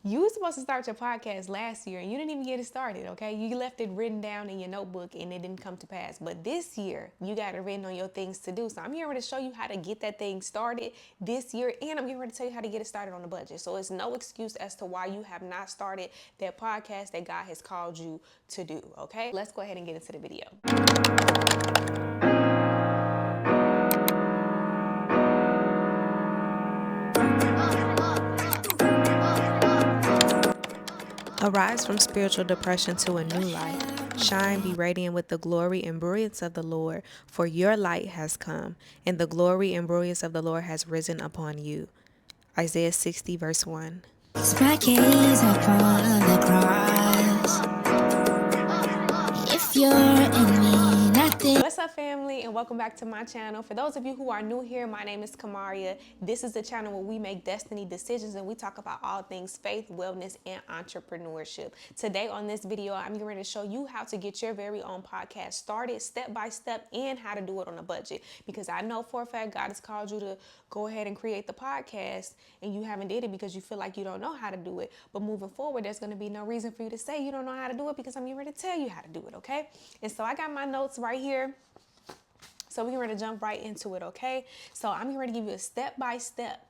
You were supposed to start your podcast last year and you didn't even get it started, okay? You left it written down in your notebook and it didn't come to pass. But this year, you got it written on your things to do. So I'm here to show you how to get that thing started this year, and I'm here to tell you how to get it started on a budget. So it's no excuse as to why you have not started that podcast that God has called you to do, okay? Let's go ahead and get into the video. Arise from spiritual depression to a new light. Shine, be radiant with the glory and brilliance of the Lord, for your light has come, and the glory and brilliance of the Lord has risen upon you. Isaiah 60, verse 1. My gaze upon the cross. If you're in me, nothing. What's up, family, and welcome back to my channel. For those of you who are new here, my name is Kamaria. This is the channel where we make destiny decisions and we talk about all things faith, wellness, and entrepreneurship. Today on this video, I'm going to show you how to get your very own podcast started step by step and how to do it on a budget. Because I know for a fact God has called you to go ahead and create the podcast and you haven't did it because you feel like you don't know how to do it. But moving forward, there's going to be no reason for you to say you don't know how to do it because I'm here to tell you how to do it, okay? And so I got my notes right here. So we're going to jump right into it, okay? So I'm going to give you a step-by-step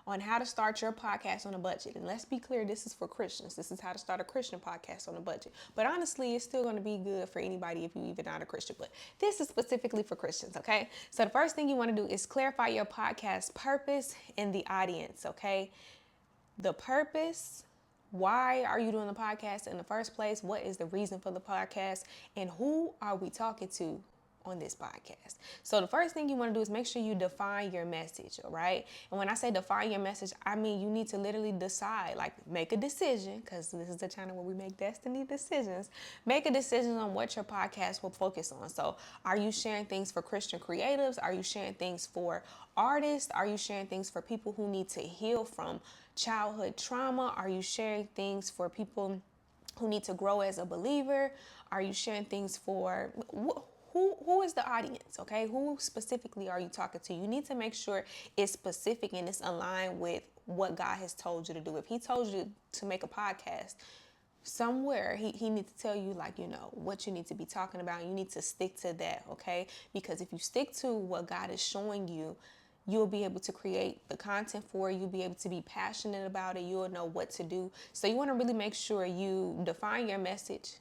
on how to start your podcast on a budget. And let's be clear, this is for Christians. This is how to start a Christian podcast on a budget. But honestly, it's still going to be good for anybody if you even not a Christian. But this is specifically for Christians, okay? So the first thing you want to do is clarify your podcast purpose and the audience, okay? The purpose. Why are you doing the podcast in the first place? What is the reason for the podcast? And who are we talking to on this podcast? So the first thing you want to do is make sure you define your message, all right? And when I say define your message, I mean you need to literally decide, like make a decision, because this is the channel where we make destiny decisions. Make a decision on what your podcast will focus on. So are you sharing things for Christian creatives? Are you sharing things for artists? Are you sharing things for people who need to heal from childhood trauma? Are you sharing things for people who need to grow as a believer? Are you sharing things for who is the audience, okay? Who specifically are you talking to? You need to make sure it's specific and it's aligned with what God has told you to do. If he told you to make a podcast somewhere, he needs to tell you, like, you know, what you need to be talking about. You need to stick to that, okay? Because if you stick to what God is showing you, you'll be able to create the content for it. You'll be able to be passionate about it. You'll know what to do. So you want to really make sure you define your message,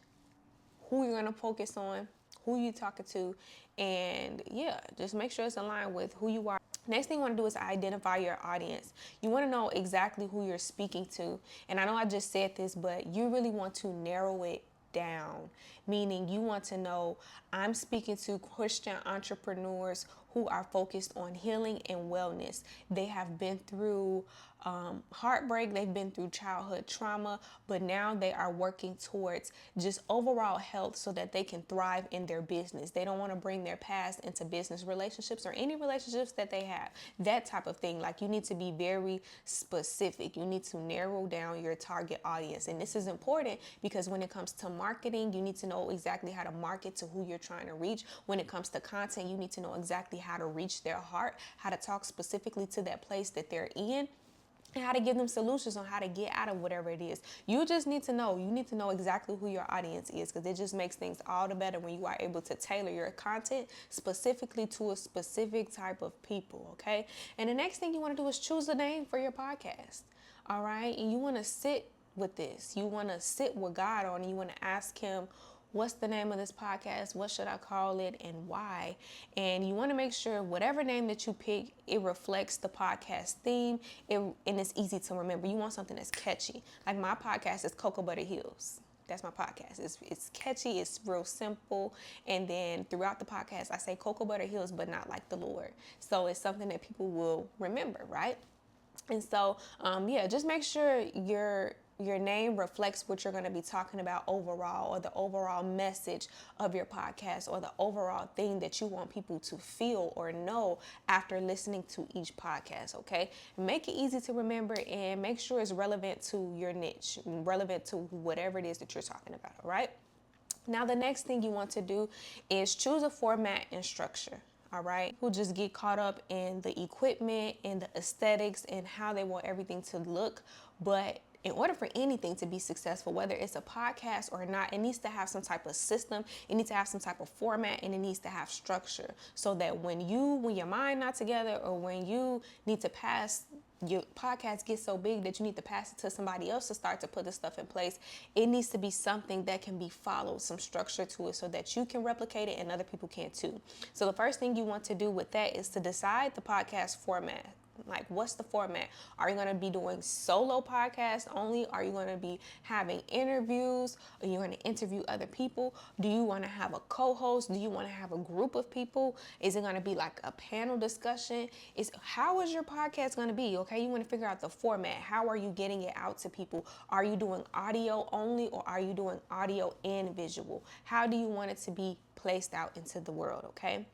who you're going to focus on, who you're talking to, and yeah, just make sure it's aligned with who you are. Next thing you want to do is identify your audience. You want to know exactly who you're speaking to. And I know I just said this, but you really want to narrow it down, meaning you want to know, I'm speaking to Christian entrepreneurs who are focused on healing and wellness. They have been through heartbreak, they've been through childhood trauma, but now they are working towards just overall health so that they can thrive in their business. They don't want to bring their past into business relationships or any relationships that they have, that type of thing. Like, you need to be very specific. You need to narrow down your target audience. And this is important because when it comes to marketing, you need to know exactly how to market to who you're trying to reach. When it comes to content, you need to know exactly how to reach their heart, how to talk specifically to that place that they're in, and how to give them solutions on how to get out of whatever it is. You just need to know. You need to know exactly who your audience is, because it just makes things all the better when you are able to tailor your content specifically to a specific type of people, okay? And the next thing you want to do is choose a name for your podcast, all right? And you want to sit with this. You want to sit with God on it. You want to ask him, what's the name of this podcast? What should I call it and why? And you want to make sure whatever name that you pick, it reflects the podcast theme, and it's easy to remember. You want something that's catchy. Like, my podcast is Cocoa Butter Hills. That's my podcast. It's catchy. It's real simple. And then throughout the podcast, I say Cocoa Butter Hills, but not like the Lord. So it's something that people will remember, right? And so, yeah, just make sure your name reflects what you're going to be talking about overall, or the overall message of your podcast, or the overall thing that you want people to feel or know after listening to each podcast, okay? Make it easy to remember and make sure it's relevant to your niche, relevant to whatever it is that you're talking about, all right? Now, the next thing you want to do is choose a format and structure. All right, who just get caught up in the equipment and the aesthetics and how they want everything to look, but in order for anything to be successful, whether it's a podcast or not, it needs to have some type of system, it needs to have some type of format, and it needs to have structure, so that when your mind not together, or when you need to pass, your podcast gets so big that you need to pass it to somebody else to start to put this stuff in place, it needs to be something that can be followed, some structure to it, so that you can replicate it and other people can too. So the first thing you want to do with that is to decide the podcast format. Like, what's the format? Are you going to be doing solo podcasts only? Are you going to be having interviews? Are you going to interview other people? Do you want to have a co-host? Do you want to have a group of people? Is it going to be like a panel discussion? How is your podcast going to be? Okay, you want to figure out the format. How are you getting it out to people? Are you doing audio only, or are you doing audio and visual? How do you want it to be placed out into the world? Okay.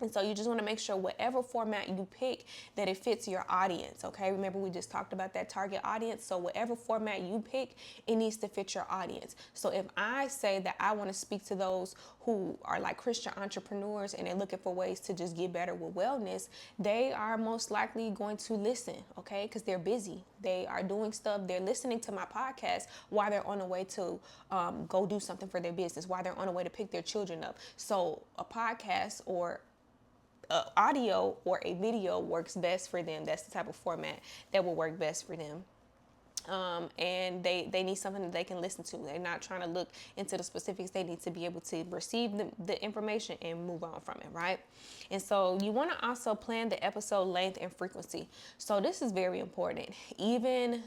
And so you just want to make sure whatever format you pick, that it fits your audience, okay? Remember, we just talked about that target audience. So whatever format you pick, it needs to fit your audience. So if I say that I want to speak to those who are like Christian entrepreneurs and they're looking for ways to just get better with wellness, they are most likely going to listen, okay? Because they're busy. They are doing stuff. They're listening to my podcast while they're on the way to go do something for their business, while they're on the way to pick their children up. So a podcast or audio or a video works best for them. That's the type of format that will work best for them. And they need something that they can listen to. They're not trying to look into the specifics. They need to be able to receive the information and move on from it, right? And so you want to also plan the episode length and frequency. So this is very important. Even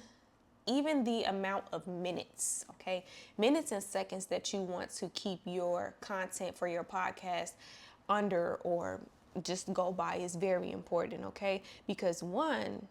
the amount of minutes, okay? Minutes and seconds that you want to keep your content for your podcast under, or just go by, is very important, okay? Because one,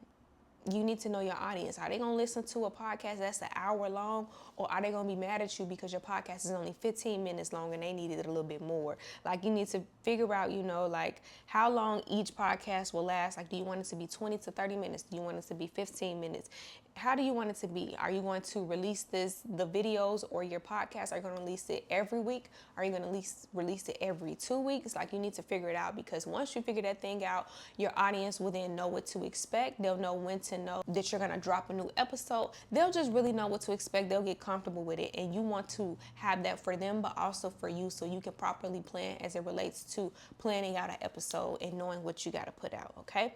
you need to know your audience. Are they going to listen to a podcast that's an hour long, or are they going to be mad at you because your podcast is only 15 minutes long and they needed it a little bit more? Like, you need to figure out, like how long each podcast will last. Like, do you want it to be 20 to 30 minutes? Do you want it to be 15 minutes? How do you want it to be? Are you going to release the videos or your podcast? Are you going to release it every week? Are you going to release it every 2 weeks? Like, you need to figure it out, because once you figure that thing out, your audience will then know what to expect. They'll know when to know that you're going to drop a new episode. They'll just really know what to expect. They'll get comfortable with it. And you want to have that for them, but also for you, so you can properly plan as it relates to planning out an episode and knowing what you got to put out, okay?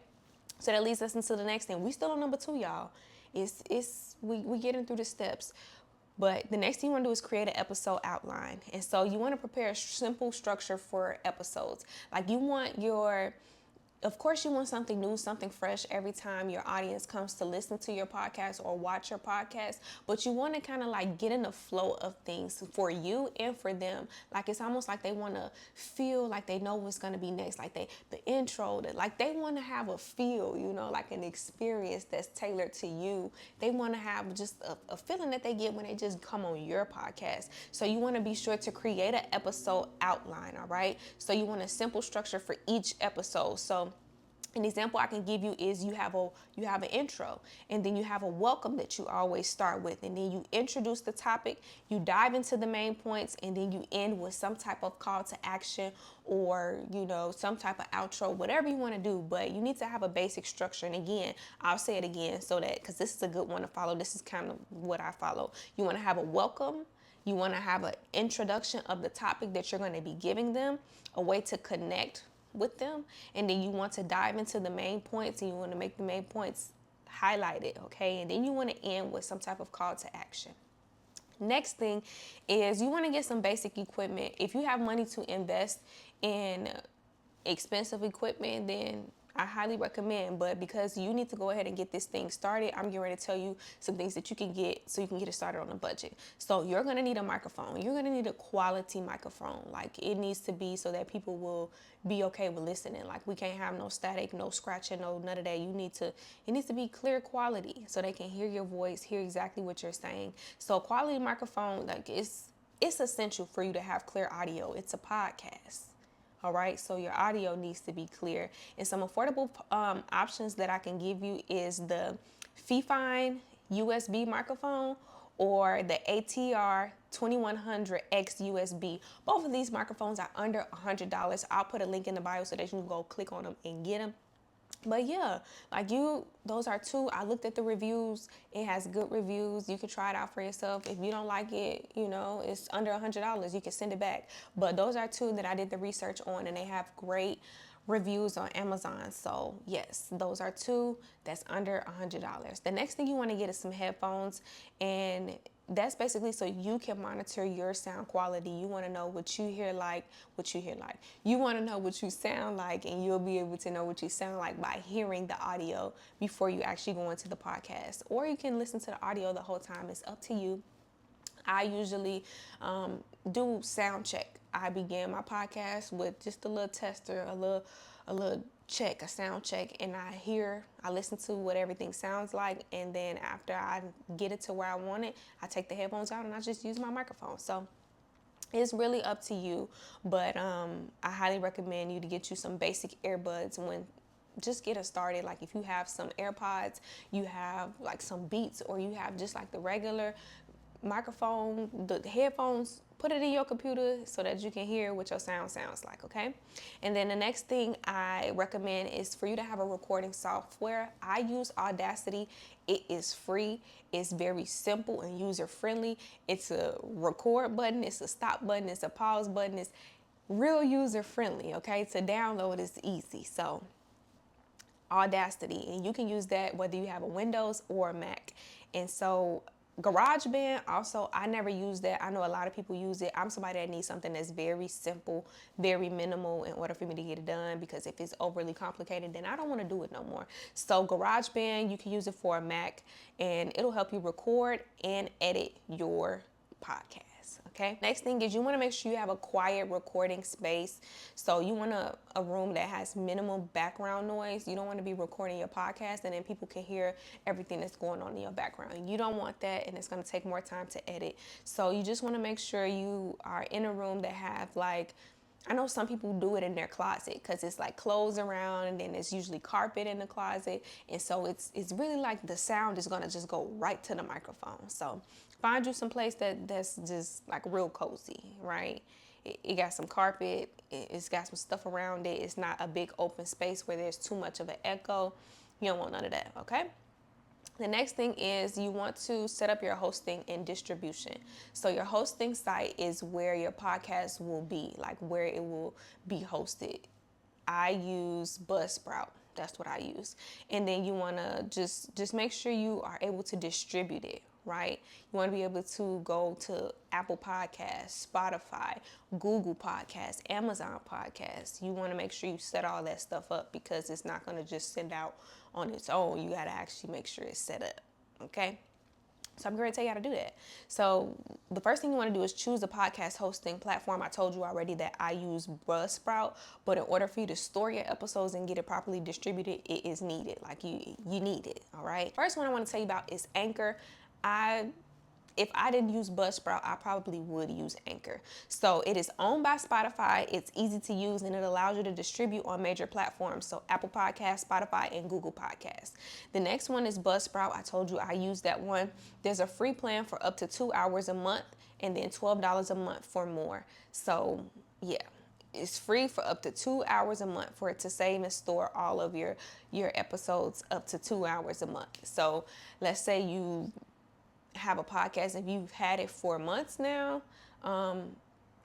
So that leads us into the next thing. We still on number 2, y'all. We getting through the steps. But the next thing you want to do is create an episode outline. And so you want to prepare a simple structure for episodes. Like, of course you want something new, something fresh every time your audience comes to listen to your podcast or watch your podcast, but you want to kind of like get in the flow of things for you and for them. Like, it's almost like they want to feel like they know what's going to be next. Like the intro, like they want to have a feel, like an experience that's tailored to you. They want to have just a feeling that they get when they just come on your podcast. So you want to be sure to create an episode outline, all right? So you want a simple structure for each episode. So an example I can give you is you have an intro, and then you have a welcome that you always start with, and then you introduce the topic, you dive into the main points, and then you end with some type of call to action, or some type of outro, whatever you want to do. But you need to have a basic structure. And again, I'll say it again, so that, because this is a good one to follow. This is kind of what I follow. You want to have a welcome. You want to have an introduction of the topic that you're going to be giving them, a way to connect with them, and then you want to dive into the main points, and you want to make the main points highlighted, okay? And then you want to end with some type of call to action. Next thing is you want to get some basic equipment. If you have money to invest in expensive equipment, then I highly recommend. But because you need to go ahead and get this thing started, I'm getting ready to tell you some things that you can get so you can get it started on a budget. So you're going to need a microphone. You're going to need a quality microphone. Like, it needs to be so that people will be okay with listening. Like, we can't have no static, no scratching, no none of that. It needs to be clear quality so they can hear your voice, hear exactly what you're saying. So a quality microphone, like, it's essential for you to have clear audio. It's a podcast. All right, so your audio needs to be clear. And some affordable options that I can give you is the Fifine USB microphone or the ATR 2100X USB. Both of these microphones are under $100. I'll put a link in the bio so that you can go click on them and get them. But yeah, those are two. I looked at the reviews. It has good reviews. You can try it out for yourself. If you don't like it, it's under $100. You can send it back. But those are two that I did the research on, and they have great reviews on Amazon. So yes, those are two that's under $100. The next thing you want to get is some headphones, and that's basically so you can monitor your sound quality. You want to know what you hear like. You want to know what you sound like, and you'll be able to know what you sound like by hearing the audio before you actually go into the podcast. Or you can listen to the audio the whole time. It's up to you. I usually do sound check. I begin my podcast with just a little tester, a little check, a sound check, and I listen to what everything sounds like, and then after I get it to where I want it, I take the headphones out and I just use my microphone. So it's really up to you, but I highly recommend you to get you some basic earbuds when just getting started. Like if you have some AirPods, you have like some Beats, or you have just like the regular microphone, the headphones, put it in your computer so that you can hear what your sound sounds like, okay? And then the next thing I recommend is for you to have a recording software. I use Audacity. It is free. It's very simple and user friendly. It's a record button, it's a stop button, it's a pause button. It's real user friendly, okay? To download is easy. So Audacity, and you can use that whether you have a Windows or a Mac. And so GarageBand, also, I never use that. I know a lot of people use it. I'm somebody that needs something that's very simple, very minimal in order for me to get it done, because if it's overly complicated, then I don't want to do it no more. So GarageBand, you can use it for a Mac, and it'll help you record and edit your podcast. Okay. Next thing is you want to make sure you have a quiet recording space. So you want a room that has minimal background noise. You don't want to be recording your podcast and then people can hear everything that's going on in your background. You don't want that, and it's going to take more time to edit. So you just want to make sure you are in a room that have I know some people do it in their closet because it's like clothes around, and then it's usually carpet in the closet. And so it's really like the sound is gonna just go right to the microphone. So find you some place that's just like real cozy, right? It got some carpet, it's got some stuff around it. It's not a big open space where there's too much of an echo. You don't want none of that, okay? The next thing is you want to set up your hosting and distribution. So your hosting site is where your podcast will be, like where it will be hosted. I use Buzzsprout. That's what I use. And then you want to just make sure you are able to distribute it, right? You want to be able to go to Apple Podcasts, Spotify, Google Podcasts, Amazon Podcasts. You want to make sure you set all that stuff up, because it's not going to just send out on its own. You got to actually make sure it's set up, okay? So I'm going to tell you how to do that. So the first thing you want to do is choose a podcast hosting platform. I told you already that I use Buzzsprout, but in order for you to store your episodes and get it properly distributed, it is needed. Like you need it, all right? First one I want to tell you about is Anchor. If I didn't use Buzzsprout, I probably would use Anchor. So it is owned by Spotify. It's easy to use, and it allows you to distribute on major platforms. So Apple Podcasts, Spotify, and Google Podcasts. The next one is Buzzsprout. I told you I use that one. There's a free plan for up to 2 hours a month, and then $12 a month for more. So yeah. It's free for up to 2 hours a month for it to save and store all of your episodes up to 2 hours a month. So let's say you have a podcast and you've had it for months now,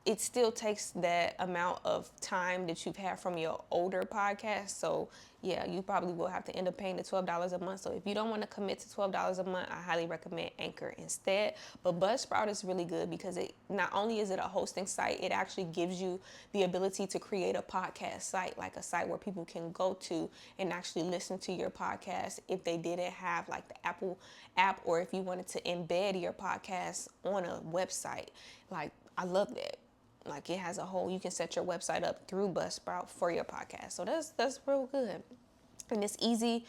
it still takes that amount of time that you've had from your older podcast. So yeah, you probably will have to end up paying the $12 a month. So if you don't want to commit to $12 a month, I highly recommend Anchor instead. But Buzzsprout is really good because it not only is it a hosting site, it actually gives you the ability to create a podcast site, like a site where people can go to and actually listen to your podcast if they didn't have like the Apple app, or if you wanted to embed your podcast on a website. Like, I love that. Like, it has a whole, you can set your website up through Buzzsprout for your podcast. So that's real good. And it's easy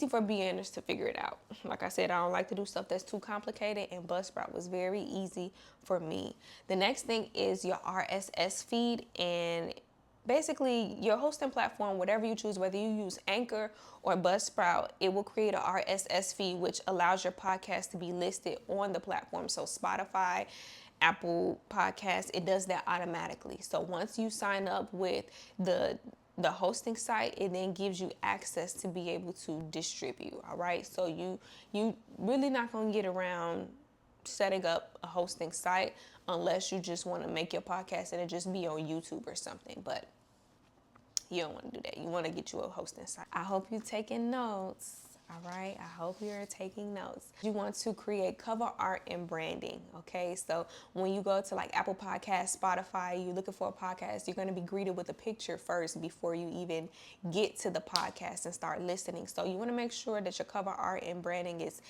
for beginners to figure it out. Like I said, I don't like to do stuff that's too complicated, and Buzzsprout was very easy for me. The next thing is your RSS feed, and basically your hosting platform, whatever you choose, whether you use Anchor or Buzzsprout, it will create a RSS feed, which allows your podcast to be listed on the platform. So Spotify, Apple Podcasts, it does that automatically. So once you sign up with the the hosting site, it then gives you access to be able to distribute. All right, so you really not gonna get around setting up a hosting site unless you just want to make your podcast and it just be on YouTube or something. But you don't want to do that. You want to get you a hosting site. I hope you're taking notes. All right, I hope you're taking notes. You want to create cover art and branding, okay? So when you go to like Apple Podcasts, Spotify, you're looking for a podcast, you're going to be greeted with a picture first before you even get to the podcast and start listening. So you want to make sure that your cover art and branding is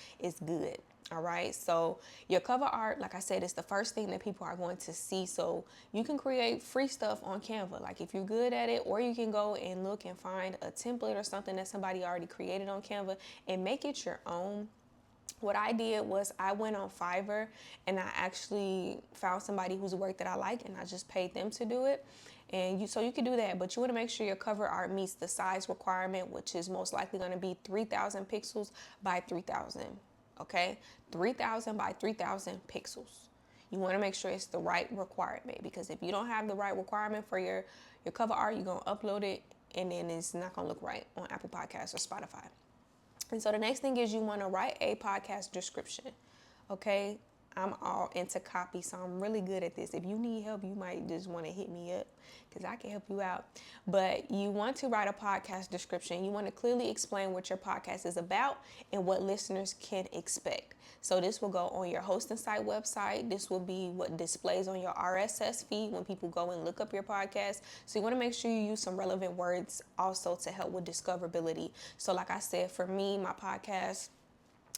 good. All right, so your cover art, like I said, is the first thing that people are going to see. So you can create free stuff on Canva, like if you're good at it, or you can go and look and find a template or something that somebody already created on Canva and make it your own. What I did was I went on Fiverr and I actually found somebody whose work that I like and I just paid them to do it. And so you can do that, but you want to make sure your cover art meets the size requirement, which is most likely going to be 3,000 pixels by 3,000. Okay, 3,000 by 3,000 pixels. You want to make sure it's the right requirement, because if you don't have the right requirement for your cover art, you're going to upload it and then it's not going to look right on Apple Podcasts or Spotify. And so the next thing is you want to write a podcast description. Okay, I'm all into copy, so I'm really good at this. If you need help, you might just want to hit me up because I can help you out. But you want to write a podcast description. You want to clearly explain what your podcast is about and what listeners can expect. So this will go on your hosting site website. This will be what displays on your RSS feed when people go and look up your podcast. So you want to make sure you use some relevant words also to help with discoverability. So like I said, for me, my podcast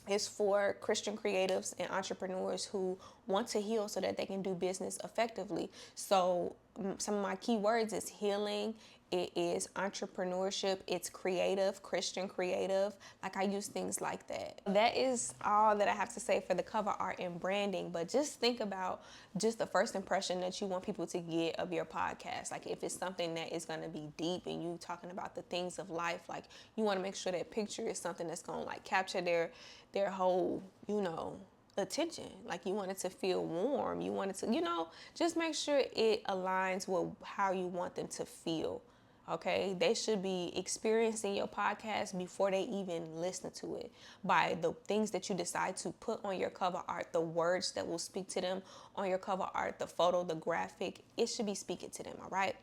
is for Christian creatives and entrepreneurs who want to heal so that they can do business effectively. So some of my key words is healing, it is entrepreneurship, it's creative, Christian creative. Like I use things like that. That is all that I have to say for the cover art and branding. But just think about just the first impression that you want people to get of your podcast. Like if it's something that is going to be deep and you talking about the things of life, like you want to make sure that picture is something that's going to like capture their whole, attention. Like you want it to feel warm. You want it to, just make sure it aligns with how you want them to feel. Okay, they should be experiencing your podcast before they even listen to it by the things that you decide to put on your cover art, the words that will speak to them on your cover art, the photo, the graphic. It should be speaking to them. All right.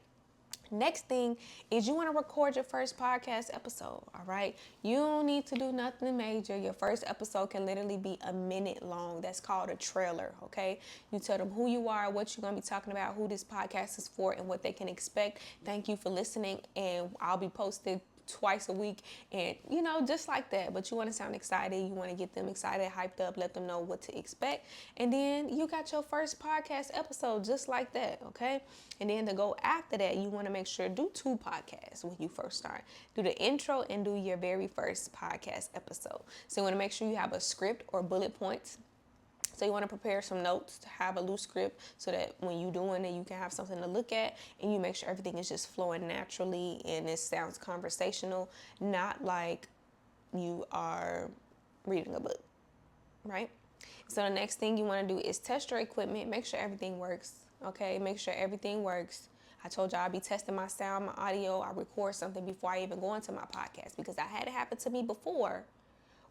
Next thing is you want to record your first podcast episode, all right? You don't need to do nothing major. Your first episode can literally be a minute long. That's called a trailer, okay? You tell them who you are, what you're going to be talking about, who this podcast is for, and what they can expect. Thank you for listening, and I'll be posted twice a week and just like that. But you want to sound excited, you want to get them excited, hyped up, let them know what to expect, and then you got your first podcast episode just like that. Okay, and then to go after that, you want to make sure do 2 podcasts when you first start. Do the intro and do your very first podcast episode. So you want to make sure you have a script or bullet points. So you want to prepare some notes to have a loose script so that when you're doing it, you can have something to look at, and you make sure everything is just flowing naturally and it sounds conversational, not like you are reading a book, right? So the next thing you want to do is test your equipment. Make sure everything works, okay? Make sure everything works. I told y'all I'll be testing my sound, my audio. I record something before I even go into my podcast because I had it happen to me before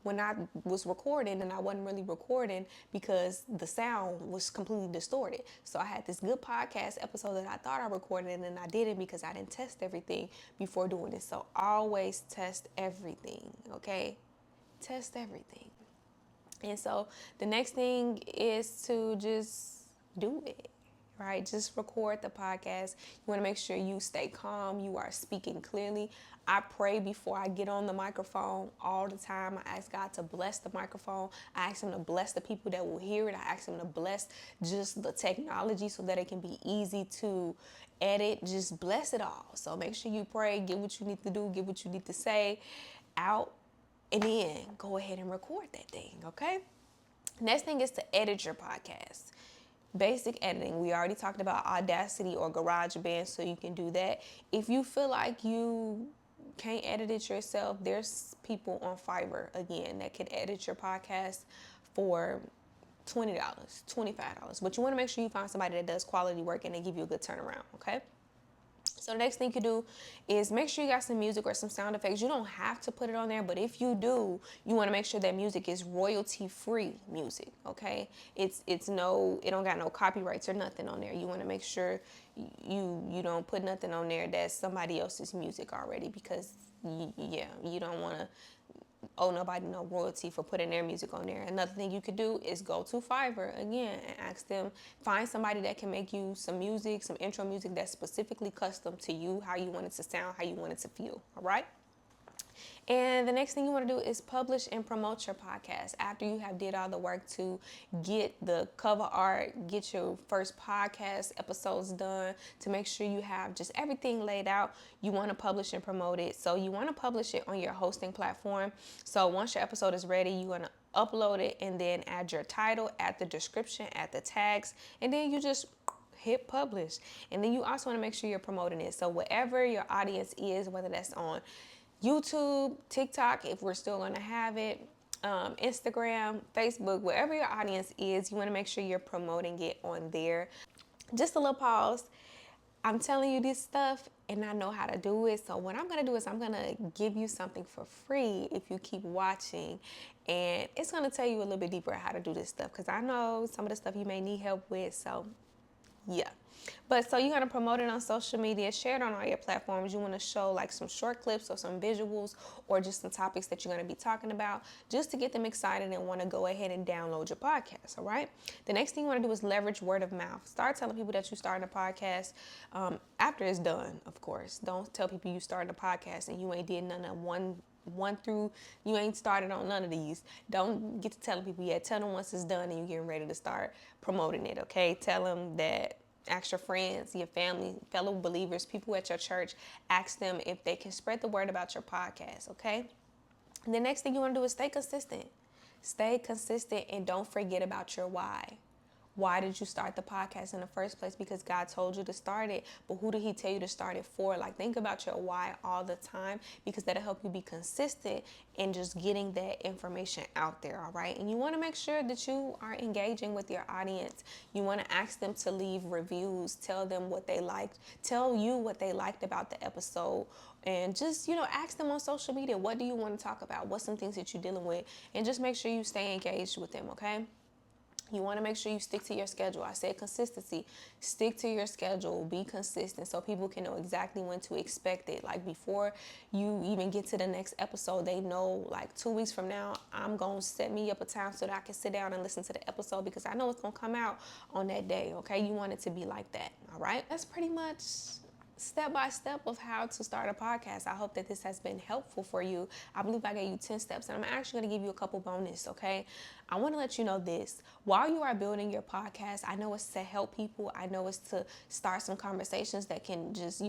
when I was recording and I wasn't really recording because the sound was completely distorted. So I had this good podcast episode that I thought I recorded and then I didn't because I didn't test everything before doing it. So always test everything, okay? Test everything. And so the next thing is to just do it. Right? Just record the podcast. You want to make sure you stay calm. You are speaking clearly. I pray before I get on the microphone all the time. I ask God to bless the microphone. I ask him to bless the people that will hear it. I ask him to bless just the technology so that it can be easy to edit. Just bless it all. So make sure you pray, get what you need to do, get what you need to say out, and then go ahead and record that thing, okay? Next thing is to edit your podcast. Basic editing. We already talked about Audacity or GarageBand, so you can do that. If you feel like you can't edit it yourself, there's people on Fiverr, again, that can edit your podcast for $20, $25. But you want to make sure you find somebody that does quality work and they give you a good turnaround, okay? So the next thing you do is make sure you got some music or some sound effects. You don't have to put it on there, but if you do, you want to make sure that music is royalty-free music, okay? It don't got no copyrights or nothing on there. You want to make sure you don't put nothing on there that's somebody else's music already, because you don't want to owe nobody no royalty for putting their music on there. Another thing you could do is go to Fiverr again and ask them, find somebody that can make you some music, some intro music that's specifically custom to you, how you want it to sound, how you want it to feel, all right? And the next thing you want to do is publish and promote your podcast. After you have did all the work to get the cover art, get your first podcast episodes done, to make sure you have just everything laid out, you want to publish and promote it. So you want to publish it on your hosting platform. So once your episode is ready, you're going to upload it and then add your title, add the description, add the tags, and then you just hit publish. And then you also want to make sure you're promoting it. So wherever your audience is, whether that's on YouTube, TikTok, if we're still going to have it, Instagram, Facebook, wherever your audience is, you want to make sure you're promoting it on there. Just a little pause. I'm telling you this stuff and I know how to do it. So what I'm going to do is I'm going to give you something for free if you keep watching. And it's going to tell you a little bit deeper how to do this stuff, because I know some of the stuff you may need help with. So yeah. But so you're going to promote it on social media, share it on all your platforms. You want to show like some short clips or some visuals or just some topics that you're going to be talking about, just to get them excited and want to go ahead and download your podcast, all right? The next thing you want to do is leverage word of mouth. Start telling people that you started a podcast after it's done, of course. Don't tell people you started a podcast and you ain't did none of one through, you ain't started on none of these. Don't get to telling people yet. Tell them once it's done and you're getting ready to start promoting it, okay? Tell them that, ask your friends, your family, fellow believers, people at your church, ask them if they can spread the word about your podcast, okay? And the next thing you want to do is stay consistent. Stay consistent and don't forget about your why. Why did you start the podcast in the first place? Because God told you to start it, but who did he tell you to start it for? Like, think about your why all the time, because that'll help you be consistent in just getting that information out there, all right? And you want to make sure that you are engaging with your audience. You want to ask them to leave reviews, tell them what they liked, tell you what they liked about the episode, and just, ask them on social media, what do you want to talk about? What's some things that you're dealing with? And just make sure you stay engaged with them, okay? You want to make sure you stick to your schedule. I said consistency. Stick to your schedule. Be consistent so people can know exactly when to expect it. Like, before you even get to the next episode, they know, like, 2 weeks from now, I'm going to set me up a time so that I can sit down and listen to the episode, because I know it's going to come out on that day, okay? You want it to be like that, all right? That's pretty much step by step of how to start a podcast. I hope that this has been helpful for you. I believe I gave you 10 steps, and I'm actually going to give you a couple bonus, okay? I want to let you know this. While you are building your podcast, I know it's to help people. I know it's to start some conversations that can just,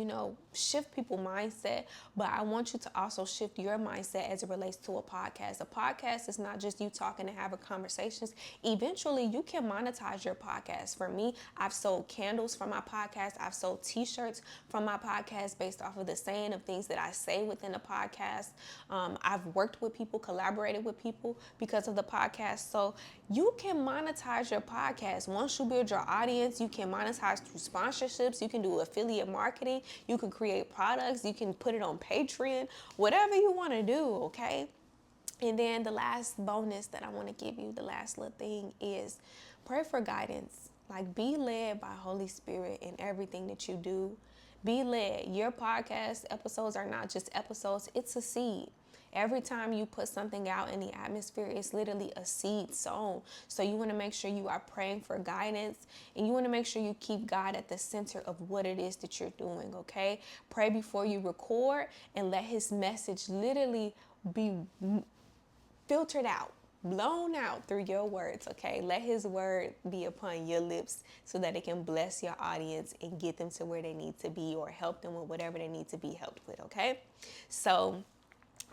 shift people's mindset. But I want you to also shift your mindset as it relates to a podcast. A podcast is not just you talking and having conversations. Eventually, you can monetize your podcast. For me, I've sold candles from my podcast. I've sold t-shirts from my podcast based off of the saying of things that I say within the podcast. I've worked with people, collaborated with people because of the podcast. So you can monetize your podcast. Once you build your audience, you can monetize through sponsorships. You can do affiliate marketing. You can create products. You can put it on Patreon, whatever you want to do, okay? And then the last bonus that I want to give you, the last little thing, is pray for guidance. Like, be led by Holy Spirit in everything that you do. Be led. Your podcast episodes are not just episodes. It's a seed. Every time you put something out in the atmosphere, it's literally a seed sown. So you want to make sure you are praying for guidance, and you want to make sure you keep God at the center of what it is that you're doing, okay? Pray before you record and let his message literally be filtered out, blown out through your words, okay? Let his word be upon your lips so that it can bless your audience and get them to where they need to be, or help them with whatever they need to be helped with, okay? So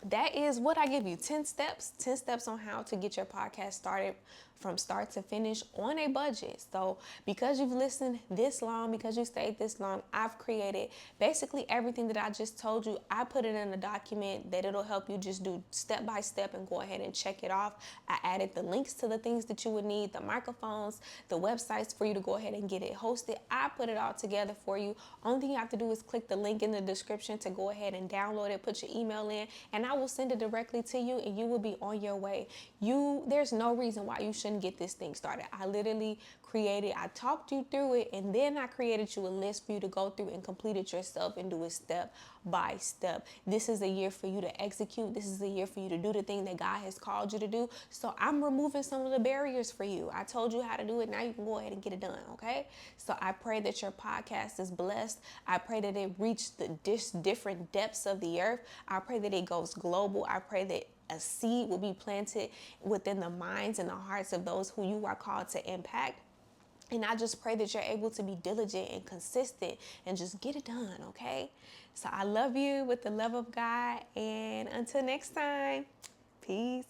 that is what I give you, 10 steps on how to get your podcast started from start to finish on a budget. So because you've listened this long, because you stayed this long, I've created basically everything that I just told you. I put it in a document that it'll help you just do step by step and go ahead and check it off. I added the links to the things that you would need, the microphones, the websites for you to go ahead and get it hosted. I put it all together for you. Only thing you have to do is click the link in the description to go ahead and download it, put your email in, and I will send it directly to you and you will be on your way. There's no reason why you shouldn't get this thing started. I literally I talked you through it, and then I created you a list for you to go through and complete it yourself and do it step by step. This is a year for you to execute. This is a year for you to do the thing that God has called you to do. So I'm removing some of the barriers for you. I told you how to do it. Now you can go ahead and get it done, okay? So I pray that your podcast is blessed. I pray that it reached the different depths of the earth. I pray that it goes global. I pray that a seed will be planted within the minds and the hearts of those who you are called to impact. And I just pray that you're able to be diligent and consistent and just get it done, okay? So I love you with the love of God. And until next time, peace.